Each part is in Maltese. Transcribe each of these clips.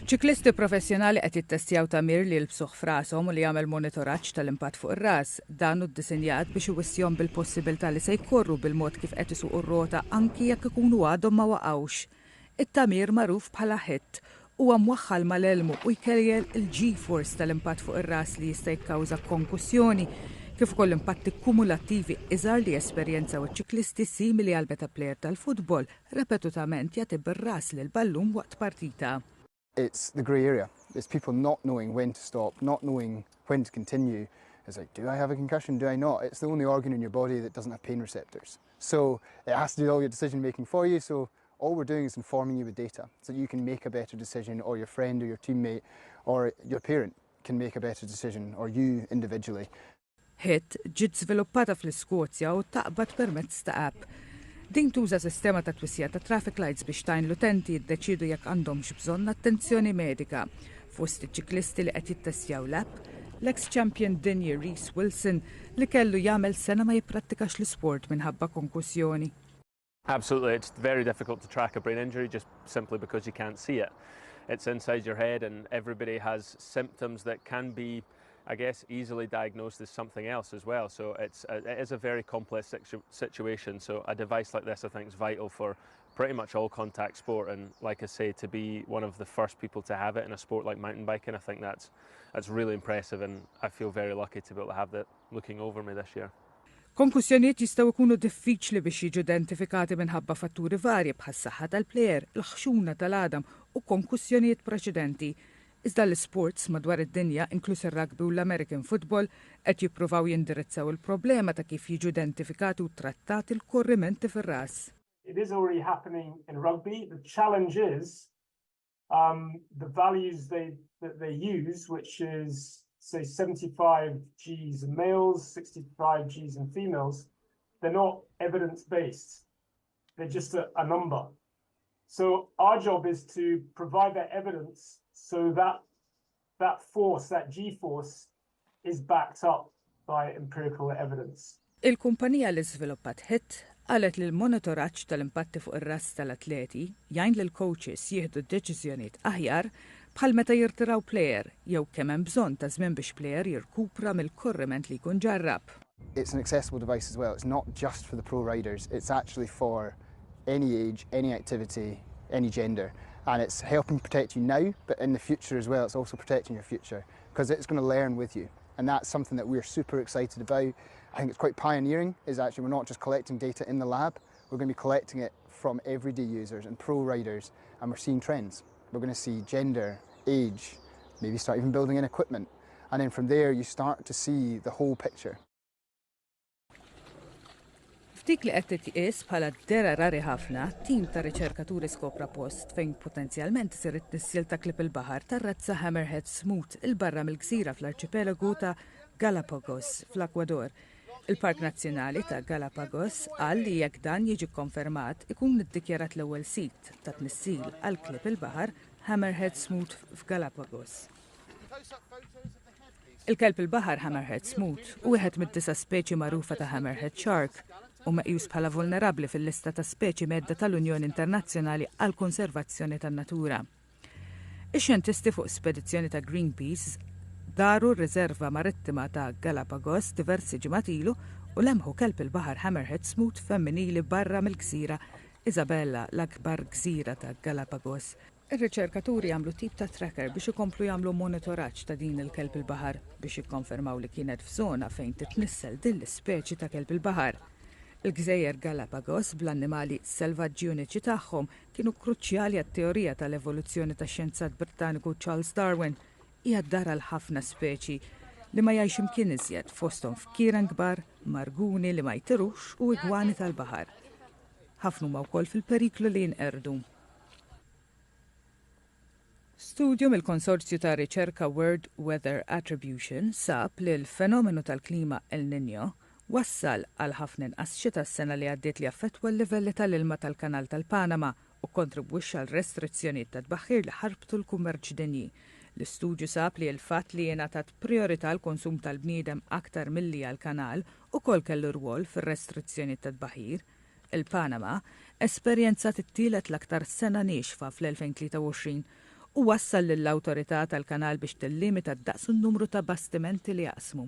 ċiklisti professjonali qed jittestjaw tamir li jilbsuh f'rashom u li jagħmel monitoraġġ tal-impatt fuq ir-ras. Dan hu ddisinjat biex iwissihom bil-possibilità li se jkorru bil-mod kif qed isuqu r-rota anki jekk ikunu għadhom ma waqgħux. It-tamir magħruf bħala HIT huwa mwaħħal mal-elmu u jkejjel il-G-force tal-impatt fuq ir-ras li jista' jikkawża konkussjoni kif ukoll impatti kumulattivi iżgħar li esperjenzaw iċ-ċiklisti simili għal beta plejer tal-futbol repetutament jagħtib ir-ras lil ballun waqt partita. It's the grey area. It's people not knowing when to stop, not knowing when to continue. It's like, do I have a concussion? Do I not? It's the only organ in your body that doesn't have pain receptors. So it has to do all your decision making for you. So all we're doing is informing you with data so that you can make a better decision, or your friend or your teammate or your parent can make a better decision, or you individually. HIT ġiet żviluppata fl-Iskozja u taqbad permezz ta' app. Din tuża sistema ta' twissija ta' traffic lights biex tajn l-utenti jiddeċidu jekk għandhomx bżonn attenzjoni medika. Fost iċ-ċiklisti li qed jittestjaw l-app, l-ex-champion d-dinja Reese Wilson li kellu jagħmel sena ma jipprattikax l-isport minħabba konkussjoni. Absolutely, it's very difficult to track a brain injury just simply because you can't see it. It's inside your head and everybody has symptoms that can be, I guess, easily diagnosed as something else as well. So it is a very complex situation. So a device like this, I think, is vital for pretty much all contact sport. And like I say, to be one of the first people to have it in a sport like mountain biking, I think that's really impressive. And I feel very lucky to be able to have that looking over me this year. Konkussjonijiet jistgħu jkunu diffiċli biex jiġu identifikati minħabba fatturi varji bħas-saħħa tal-plejer, l-ħxuna tal-għadam u konkussjonijiet preċedenti. Iżda l-sports madwar id-dinja, inkluż ir-rugby u l-American football, qed jippruvaw jindirizzaw il-problema ta' kif jiġu identifikati u trattati l-korrimenti fir-ras. It is already happening in rugby. The challenge is the values that they use, which is say 75 Gs in males, 65 Gs in females. They're not evidence-based. They're just a number. So our job is to provide that evidence so that force, that G-force, is backed up by empirical evidence. Il-kumpanija li żviluppat HIT qalet li l-monitoraġġ tal-impatti fuq ir-ras tal-atleti jgħin lil coaches jieħdu d-deċiżjonijiet aħjar bħal meta jirtiraw plejer jew kemm hemm bżonn ta' żmien biex plejer jirkupra mill-korriment li jkun ġarrab. It's an accessible device as well. It's not just for the pro riders. It's actually for any age, any activity, any gender. And it's helping protect you now, but in the future as well, it's also protecting your future because it's going to learn with you. And that's something that we're super excited about. I think it's quite pioneering, is actually we're not just collecting data in the lab, we're going to be collecting it from everyday users and pro riders, and we're seeing trends. We're going to see gender, age, maybe start even building in equipment. And then from there, you start to see the whole picture. Ftik li qed titqies bħala dera rari ħafna, tim ta' riċerkaturi skopra post fejn potenzjalment isir it-tissil ta' klieb il-baħar tar-razza hammerhead smooth il-barra mill-gżira fl-arċipelagu ta' Galapagos fl-Ekwador. Il-Park Nazzjonali ta' Galapagos qal li jekk dan jiġi konfermat ikun iddikjarat l-ewwel sit ta' tnissil għal klieb il-baħar hammerhead smooth f'Galapagos. Il-kelb il-baħar hammerhead smooth u wieħed mid-9 speċi magħrufa ta' hammerhead shark u meqjus bħala vulnerabbli fil-lista ta' speċi medda tal-Unjoni Internazzjonali għall konservazzjoni tan-Natura. Ix-xjentisti fuq spedizzjoni ta' Greenpeace daru r-riserva marittima ta' Galapagos diversi ġimgħat ilu u lemħu kelb il-baħar hammerhead smooth femminili barra mill-gżira Isabella, l-akbar gżira ta' Galapagos. Ir-riċerkaturi jagħmlu tip ta' tracker biex ikomplu jagħmlu monitoraġġ ta' din il-kelb il-baħar biex jikkonfermaw li kienet f'żona fejn titnissel din l-ispeċi ta' kelb il-baħar. Il-Gżejjer Galapagos bl-annimali selvaġġi uniċi tagħhom kienu kruċjali għat-teorija tal-evoluzzjoni tax-xjenzat Britanniku Charles Darwin hija d-dar għal ħafna speċi li ma jgħix imkien iżjed fosthom f'kieren kbar, marguni li ma jtirux u igwani tal-baħar. Ħafna huma wkoll fil-periklu li jinqerdu. Studju mill-konsorzju ta' riċerka World Weather Attribution sab li l-fenomenu tal-klima El Niño wassal għal ħafna inqas xita s-sena li għaddiet li affettwa l-livelli tal-ilma tal-Kanal tal-Panama u kontribwixxa għal restrizzjonijiet ta' tbaħħir li ħarbtu l-kummerċ dinji. L-istudju sab li l-fatt li jingħatat priorità l-konsum tal-bniedem aktar milli għall-kanal ukoll kellu rwol fir-restrizzjonijiet ta' tbaħħir. Il-Panama esperjenzat it-tielet l-aktar sena nixfa fl-2023 u wassal lill-awtorità tal-kanal biex tillimita d-daqs u n-numru ta' bastimenti li jaqsmu.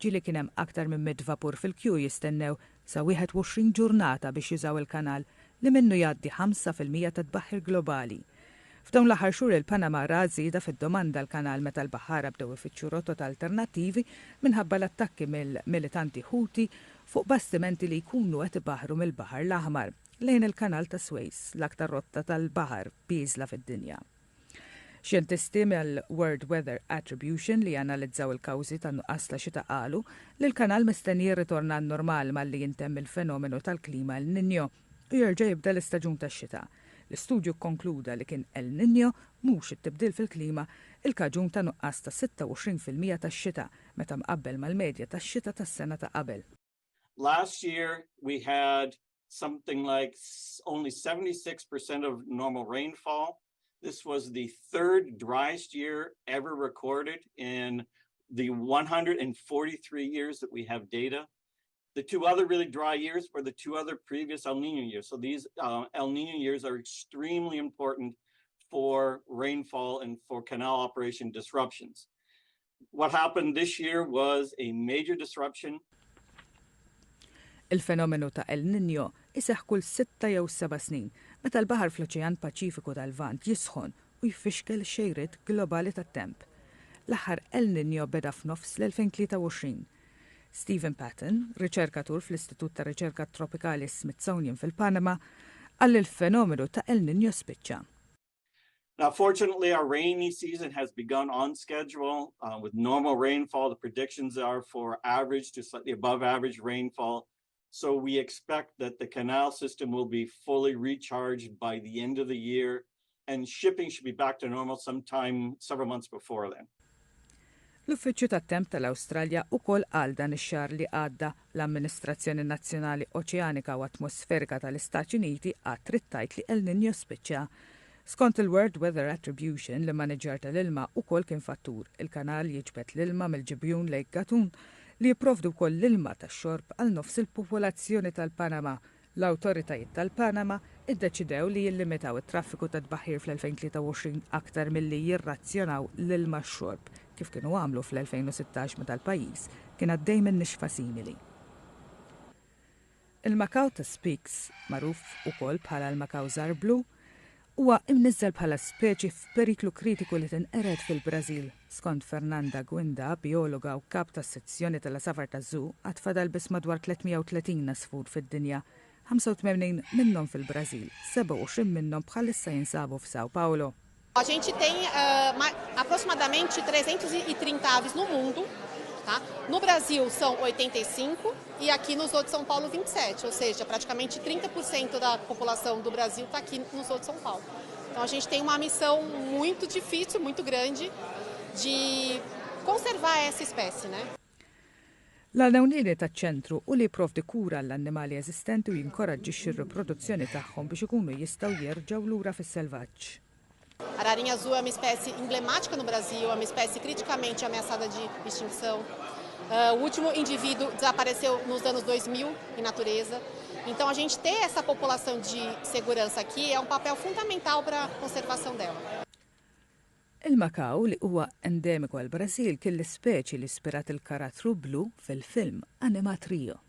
Ġieli kien hemm aktar minn 100 vapur fil-kju jistennew sa 21 ġurnata biex jużaw il-kanal li minnu jgħaddi 5% tad-baħħir globali. F'dawn l-aħħar xhur il-Panama ra żieda fid-domanda l-kanal meta l-baħħara bdew ifittxu rotot alternattivi minħabba l-attakki mill-militanti Ħuti fuq bastimenti li jkunu qed ibaħħru mill-Baħar l-Aħmar lejn il-kanal ta' Suez, l-aktar rotta tal-baħar biżla fid-dinja. Xjentisti mill-World Weather Attribution li analizzaw il-kawżi ta' nuqqas ta' xita qalu li l-kanal mistenni jirritorna n-normal malli jintemm il-fenomenu tal-klima El Niño u jerġa' jibda l-istaġun tax-xita. L-istudju konkluda li kien El Niño mhux it-tibdil fil-klima il-kaġun ta' nuqqas ta' 26% tax-xita meta mqabbel mal-medja tax-xita tas-sena ta' qabel. Last year we had something like only 76% of normal rainfall. This was the third driest year ever recorded in the 143 years that we have data. The two other really dry years were the two other previous El Niño years. So these El Niño years are extremely important for rainfall and for canal operation disruptions. What happened this year was a major disruption. Il-fenomenu ta' El Niño iseħħ kull 6 jew 7 snin meta l-baħar fl-Oċean Paċifiku tal-Lvant jisħon u jfixkel xejriet globali tat-temp. L-aħħar El Niño beda f'nofs l-2023. Stephen Patton, riċerkatur fl-Istitut ta' Riċerka Tropikali Smithsonian fil-Panama, għall il-fenomenu ta' El Niño spiċċa. Now, fortunately, our rainy season has begun on schedule with normal rainfall. The predictions are for average to slightly above average rainfall. So we expect that the canal system will be fully recharged by the end of the year, and shipping should be back to normal sometime several months before then. L-Uffiċċju tat-Temp tal-Awstralja wkoll qal dan ix-xahar li għadda l-Amministrazzjoni Nazzjonali Oċeanika u Atmosferika tal-Istati Uniti għad trid tgħid li El Niño spiċċa. Skont il-World Weather Attribution li maniġġar tal-ilma wkoll kien fattur il-kanal jiġbed l-ilma mill-ġibjun Lake Gatun li jipprovdu wkoll l-ilma tax-xorb għal nofs il-popolazzjoni tal-Panama. L-awtoritajiet tal-Panama iddeċidew li jillimitaw it-traffiku ta' tbaħħir fl-2023 aktar milli jirrazzjonaw l-ilma x-xorb kif kienu għamlu fl-2016 meta l-pajjiż kien għaddej minn nixfa simili. Il-makaw ta' Speaks, magħruf ukoll bħala l-makaw żarblu, huwa imniżżel bħala speċi f'periklu kritiku li tinqered fil-Brażil. Skont Fernanda Gwinda, biologa u kap tas-sezzjoni tal-asafar taż-żu, għad fadal biss madwar 330 nasfur fid-dinja, 85 minnhom fil-Brażil, 27 minnhom bħalissa jinsabu f'São Paulo. A gente tem aproximadamente 330 aves no mundo, tá? No Brasil são 85 e aqui no Zoo de São Paulo 27, ou seja, praticamente 30% da população do Brasil está aqui no Zoo de São Paulo. Então a gente tem uma missão muito difícil, muito grande de conservar essa espécie, né? L-għalnewnieni taċ-ċentru u li jipprovdi kura l-annimali eżistenti u jinkoraġġixxi r-riproduzzjoni tagħhom biex ikunu jistgħu jerġgħu lura fis-selvaġġ. A ararinha azul é uma espécie emblemática no Brasil, é uma espécie criticamente ameaçada de extinção. O último indivíduo desapareceu nos anos 2000 em natureza. Então a gente ter essa população de segurança aqui é um papel fundamental para a conservação dela. Il-makaw li huwa endemiku għal Brażil kien l-ispeċi li ispirat il-karattru blu fil-film animat Rio.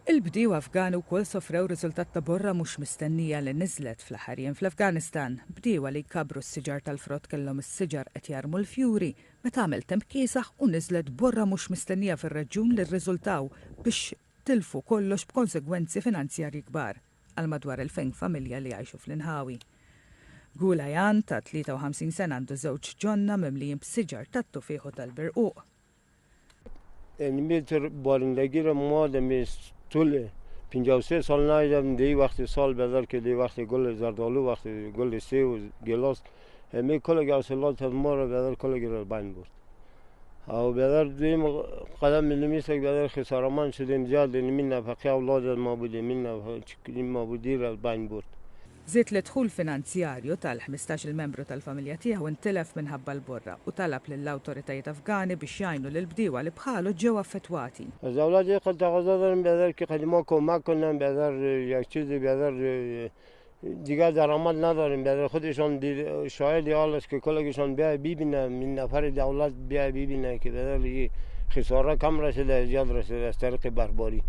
Il-bdiewa Afgani wkoll sofrew riżultat ta' borra mhux mistennija li niżlet fl-aħħar jiem fl-Afganistan. Bdiewa li jkabru s-siġar tal-frott kellhom is-siġar qed jarmu l-fjuri meta għamel temp kiesaħ u niżlet borra mhux mistennija fir-reġjun li rriżultaw biex tilfu kollox b'konsegwenzi finanzjarji kbar għal madwar 2000 familja li jgħixu fl-inħawi. Gulajan ta' 53 sena għandu żewġ ġonna mimlijin b'siġar tat-tufieħu tal-birquq. المتر بارندگی ما دمی طول 53 سال ندیدم. دی وقتی سال بدر که دی وقتی گل زردالو وقتی گل سیب و گلاس می کل گوسلات ما رو بدر کل گیر بین برد. او بدر دیم قدم نمیشه بدر خسارمان شدیم زیاد نمی نفقه اولاد ما بودیم من نفقه ما بودی رو بین برد. Żied l-dħul finanzjarju tal-15 membru tal-familja tiegħu intilef minħabba l-borra u talab lill-awtoritajiet Afgani biex jgħinu lill-bdiewa li bħalu ġew affettwati. Żawladi qed taqgħodhom bedar ki qed ma konna bedar jak چیزی bedar دیگه درآمد نداریم برای خودشان شاید حال است که کلگشان بیای ببینه من نفر دولت بیای ببینه که بدل خساره کم رسیده زیاد رسیده از طریق برباری.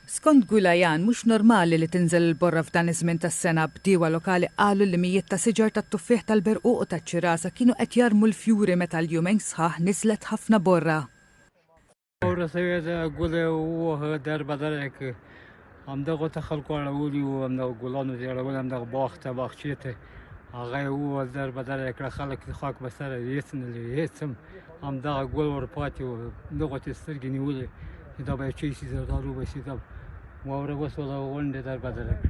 Skont Gulajan, mhux normali li tinżel il-borra f'dan iż-żmien tas-sena bdiewa lokali qalu li mijiet ta' siġar tat-tuffieħ tal-berquq u taċ-ċirasa kienu qed jarmu l-fjuri meta l-jumejn sħaħ niżlet ħafna borra. Ora sejda gule u darba darek amdago taħalku għal-għuli u amdago gulonu zjara amdago baħta baħċiete għagħaj u darba darek raħalek tħak basara jisn li jism amdago gul urpati u amdago tistirgini uli jidaba jċisi zardaru bas jidab wawra waswala għolni darba darek.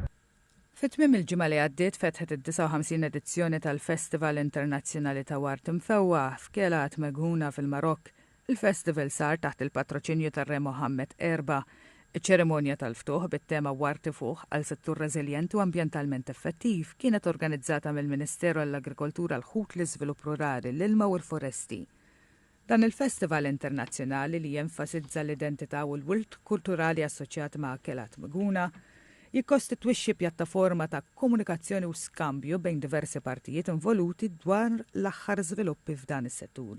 Fit-tmiem il-ġimgħa li għaddiet fetħet id-59 edizzjoni tal-Festival Internazzjonali ta' Waqt Ewreka f'Waqt Ewreka fil-Marokk. Il-festival sar taħt il-patroċinju tar-Re Mohammed Erba'. Iċ-ċerimonja tal-ftuħ bit-tema Waqt Ewreka għal settur reżiljent u ambjentalment effettiv kienet organizzata mill-Ministeru għall-Agrikoltura, l-Ħut, l-Iżvilupp Rurali, l-Ilma u l-Foresti. Dan il-festival internazzjonali li jenfasizza l-identità u l-wirt kulturali assoċjat ma' Waqt Ewreka jikkostitwixxi pjattaforma ta' komunikazzjoni u skambju bejn diversi partijiet involuti dwar l-aħħar żviluppi f'dan is-settur.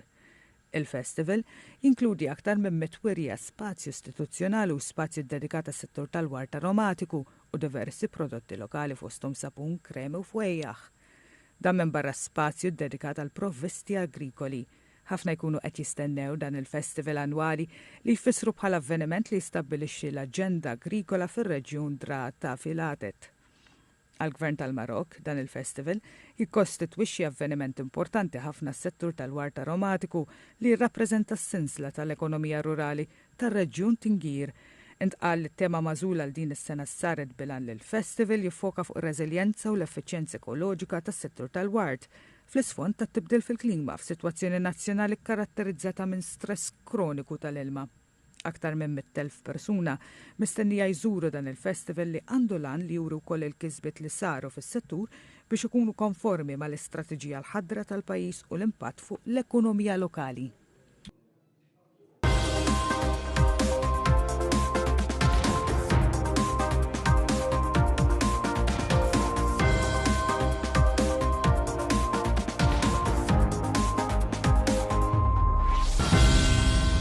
Il-festival jinkludi aktar minn 100 wirja spazju istituzzjonali u spazju dedikat għas-settur tal-wart aromatiku u diversi prodotti lokali fosthom sapun, kremi u fwejjaħ. Dan minn barra spazju dedikat għal provvisti agrikoli. Ħafna jkunu qed jistennew dan il-festival annwali li jfissru bħala avveniment li jistabbilixxi l-aġenda agrikola fir-reġjun Dra ta' Filatet. Għal-Gvern tal-Marokk dan il-festival jikkostitwixxi avveniment importanti ħafna s-settur tal-wart aromatiku li jirrappreżenta s-sinsla tal-ekonomija rurali tar-reġjun Tingir. Intqal li t-tema magħżula għal din is-sena saret bilan li l-festival jiffoka fuq ir-reżiljenza u l-effiċjenza ekoloġika tas-settur tal-wart fl-isfond tat-tibdil fil-klima f'sitwazzjoni nazzjonali karatterizzata minn stress kroniku tal-ilma. Aktar minn 100,000 persuna mistennija jżuru dan il-festival li għandu lan li juru wkoll il-kisbiet li saru fis-settur biex ikunu konformi mal-istrateġija l-ħadra tal-pajjiż u l-impatt fuq l-ekonomija lokali.